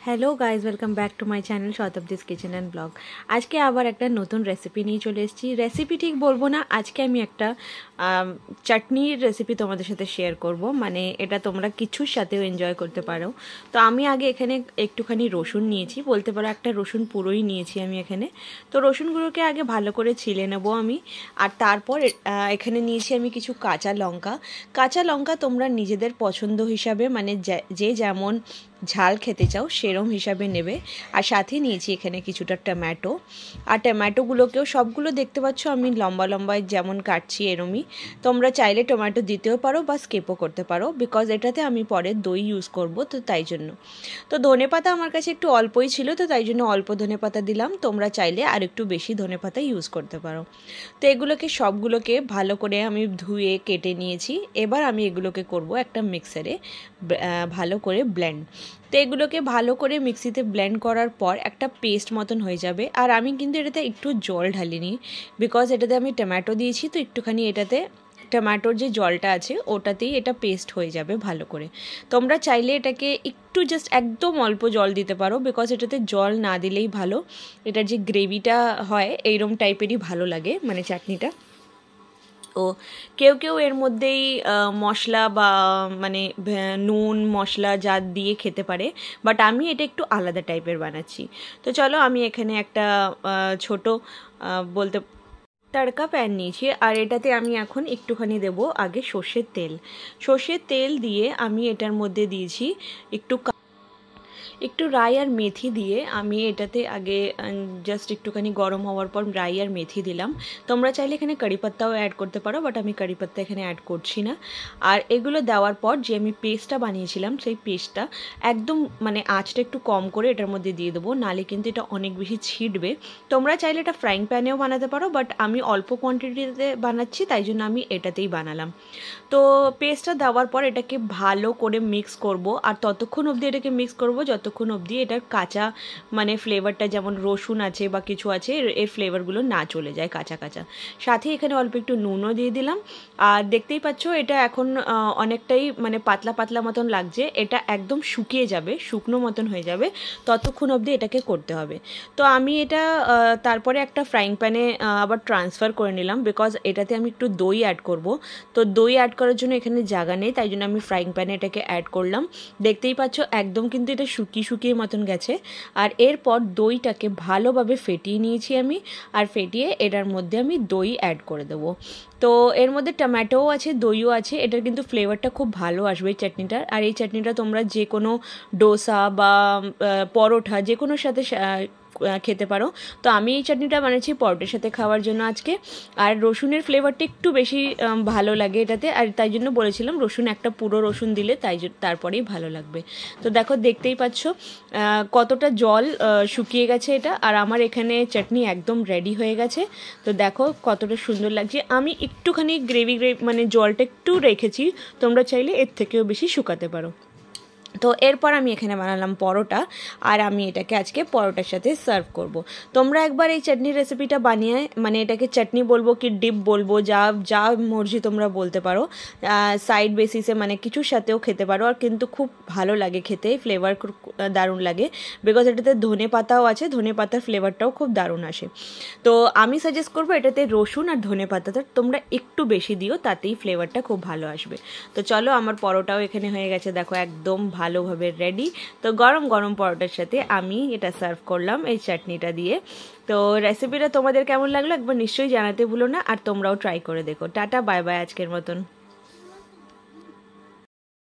Hello guys, welcome back to my channel Shatabdi's kitchen and blog. আজকে আবার একটা নতুন রেসিপি নিয়ে চলে এসেছি। রেসিপি ঠিক বলবো না, আজকে আমি একটা চাটনির রেসিপি তোমাদের সাথে শেয়ার করব। মানে এটা তোমরা কিছুর সাথেও এনজয় করতে পারো। তো আমি আগে এখানে একটুখানি রসুন নিয়েছি, বলতে পারো একটা রসুন পুরোই নিয়েছি আমি এখানে। তো রসুনগুলোকে আগে ভালো করে ছিলে নেবো আমি। আর তারপর এখানে নিয়েছি আমি কিছু কাঁচা লঙ্কা। কাঁচা লঙ্কা তোমরা নিজেদের পছন্দ হিসাবে, মানে যে যেমন ঝাল খেতে চাও সেরম হিসাবে নেবে। আর সাথে নিয়েছি এখানে কিছুটা টমেটো। আর টমেটোগুলোকেও সবগুলো দেখতে পাচ্ছ আমি লম্বা লম্বায় যেমন কাটছি এরমই। তোমরা চাইলে টমেটো দিতেও পারো বা স্কিপও করতে পারো, বিকজ এটাতে আমি পরে দই ইউজ করব, তো তাই জন্য। তো ধনেপাতা আমার কাছে একটু অল্পই ছিল, তো তাই জন্য অল্প ধনেপাতা দিলাম। তোমরা চাইলে আর একটু বেশি ধনেপাতা ইউজ করতে পারো। তো এগুলোকে সবগুলোকে ভালো করে আমি ধুয়ে কেটে নিয়েছি। এবার আমি এগুলোকে করব একটা মিক্সারে ভালো করে ব্লেন্ড। তো এগুলোকে ভালো করে মিক্সিতে ব্লেন্ড করার পর একটা পেস্ট মতন হয়ে যাবে। আর আমি কিন্তু এটাতে একটু জল ঢালিনি, বিকজ এটাতে আমি টমেটো দিয়েছি, তো একটুখানি এটাতে টমেটোর যে জলটা আছে ওটাতেই এটা পেস্ট হয়ে যাবে ভালো করে। তোমরা চাইলে এটাকে একটু জাস্ট একদম অল্প জল দিতে পারো, বিকজ এটাতে জল না দিলেই ভালো। এটার যে গ্রেভিটা হয় এইরকম টাইপেরই ভালো লাগে, মানে চাটনিটা। তো কেউ কেউ এর মধ্যেই মশলা বা মানে নুন মশলা যা দিয়ে খেতে পারে, বাট আমি এটা একটু আলাদা টাইপের বানাচ্ছি। তো চলো, আমি এখানে একটা ছোট বলতে তড়কা প্যান নিয়েছি। আর এটাতে আমি এখন একটুখানি দেব আগে সর্ষের তেল। সর্ষের তেল দিয়ে আমি এটার মধ্যে দিয়েছি একটু রাই আর মেথি দিয়ে। আমি এটাতে আগে জাস্ট একটুখানি গরম হওয়ার পর রাই আর মেথি দিলাম। তোমরা চাইলে এখানে কারি পাত্তাও অ্যাড করতে পারো, বাট আমি কারি পাত্তা এখানে অ্যাড করছি না। আর এগুলো দেওয়ার পর যে আমি পেস্টটা বানিয়েছিলাম সেই পেস্টটা একদম মানে আঁচটা একটু কম করে এটার মধ্যে দিয়ে দেবো, নালে কিন্তু এটা অনেক বেশি ছিটবে। তোমরা চাইলে এটা ফ্রাইং প্যানেও বানাতে পারো, বাট আমি অল্প কোয়ান্টিটিতে বানাচ্ছি, তাই জন্য আমি এটাতেই বানালাম। তো পেস্টটা দেওয়ার পর এটাকে ভালো করে মিক্স করব। আর ততক্ষণ অবধি এটাকে মিক্স করব যতক্ষণ অবধি এটার কাঁচা মানে ফ্লেভারটা, যেমন রসুন আছে বা কিছু আছে, এর ফ্লেভারগুলো না চলে যায় কাঁচা কাঁচা। সাথে এখানে অল্প একটু নুনও দিয়ে দিলাম। আর দেখতেই পাচ্ছ এটা এখন অনেকটাই মানে পাতলা পাতলা মতন লাগছে। এটা একদম শুকিয়ে যাবে, শুকনো মতন হয়ে যাবে, ততক্ষণ অবধি এটাকে করতে হবে। তো আমি এটা তারপরে একটা ফ্রাইং প্যানে আবার ট্রান্সফার করে নিলাম, বিকজ এটাতে আমি একটু দই অ্যাড করব। তো দই অ্যাড করার জন্য এখানে জায়গা নেই, তাই জন্য আমি ফ্রাইং প্যানে এটাকে অ্যাড করলাম। দেখতেই পাচ্ছ একদম কিন্তু এটা শুকিয়ে শুকিয়ে মতন গেছে। আর এরপর দইটাকে ভালোভাবে ফেটিয়ে নিয়েছি আমি। আর ফেটিয়ে এটার মধ্যে আমি দই অ্যাড করে দেবো। তো এর মধ্যে টমেটোও আছে, দইও আছে। এটার কিন্তু ফ্লেভারটা খুব ভালো আসবে এই চাটনিটার। আর এই চাটনিটা তোমরা যে কোনো ডোসা বা পরোটা যে কোনোর সাথে খেতে পারো। তো আমি এই চাটনিটা বানিয়েছি পরোটার সাথে খাওয়ার জন্য আজকে। আর রসুনের ফ্লেভারটা একটু বেশি ভালো লাগে এটাতে, আর তাই জন্য বলেছিলাম রসুন একটা পুরো রসুন দিলে তারপরেই ভালো লাগবে। তো দেখো, দেখতেই পাচ্ছ কতটা জল শুকিয়ে গেছে এটা। আর আমার এখানে চাটনি একদম রেডি হয়ে গেছে। তো দেখো কতটা সুন্দর লাগছে। আমি একটুখানি গ্রেভি মানে জলটা একটু রেখেছি, তোমরা চাইলে এর থেকেও বেশি শুকাতে পারো। তো এরপর আমি এখানে বানালাম পরোটা। আর আমি এটাকে আজকে পরোটার সাথে সার্ভ করব। তোমরা একবার এই চাটনির রেসিপিটা বানিয়ে, মানে এটাকে চাটনি বলবো কি ডিপ বলবো, যা যা মর্জি তোমরা বলতে পারো, সাইড বেসিসে মানে কিছুর সাথেও খেতে পারো। আর কিন্তু খুব ভালো লাগে খেতে, ফ্লেভার দারুণ লাগে, বিকজ এটাতে ধনে পাতাও আছে, ধনে পাতার ফ্লেভারটাও খুব দারুণ আসে। তো আমি সাজেস্ট করবো এটাতে রসুন আর ধনে পাতাটা তোমরা একটু বেশি দিও, তাতেই ফ্লেভারটা খুব ভালো আসবে। তো চলো, আমার পরোটাও এখানে হয়ে গেছে, দেখো একদম ভালোভাবে রেডি। তো গরম গরম পরোটার সাথে আমি এটা সার্ভ করলাম এই চাটনিটা দিয়ে। তো রেসিপিটা তোমাদের কেমন লাগলো একবার নিশ্চয়ই জানাতে ভুলো না, আর তোমরাও ট্রাই করে দেখো। টাটা, বাই বাই আজকের মতন।